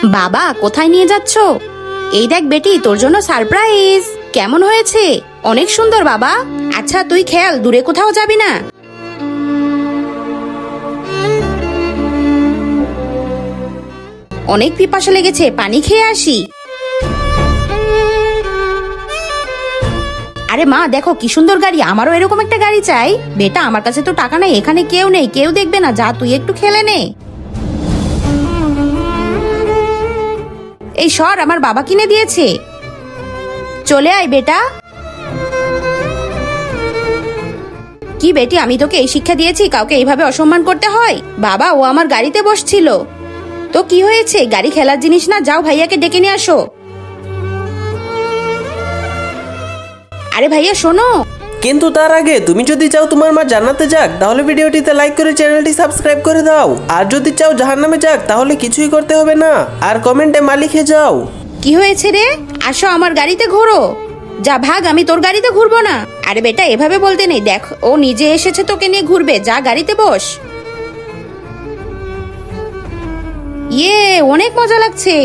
বাবা কোথায় নিয়ে যাচ্ছ? এই দেখ বেটি, তোর জন্য সারপ্রাইজ। কেমন হয়েছে? অনেক সুন্দর বাবা। আচ্ছা তুই খেয়াল, দূরে কোথাও যাবি না। অনেক পিপাসা লেগেছে, পানি খেয়ে আসি। আরে মা দেখো কি সুন্দর গাড়ি, আমারও এরকম একটা গাড়ি চাই। বেটা আমার কাছে তো টাকা নেই, এখানে কেউ নেই, কেউ দেখবে না, যা তুই একটু খেলে নে। এই সর, আমার বাবা কিনে দিয়েছে। চলে আয় বেটা। কি বেটি, আমি তোকে এই শিক্ষা দিয়েছি কাউকে এইভাবে অসম্মান করতে হয়? বাবা ও আমার গাড়িতে বসছিল। তো কি হয়েছে, গাড়ি খেলার জিনিস না, যাও ভাইয়াকে ডেকে নিয়ে আসো। আরে ভাইয়া শোনো। কিন্তু তার আগে তুমি যদি চাও তোমার মা জান্নাতে যাক, তাহলে ভিডিওটিতে লাইক করে চ্যানেলটি সাবস্ক্রাইব করে দাও। আর যদি চাও জাহান্নামে যাক, তাহলে কিছুই করতে হবে না, আর কমেন্টে মা লিখে যাও। কি হয়েছে রে? আসো আমার গাড়িতে ঘোরো। যা ভাগ, আমি তোর গাড়িতে ঘুরবো না। আরে বেটা এভাবে বলতে নেই, দেখ ও নিজে এসেছে তোকে নিয়ে ঘুরবে, যা গাড়িতে বস। ইয়ে, অনেক মজা লাগছে।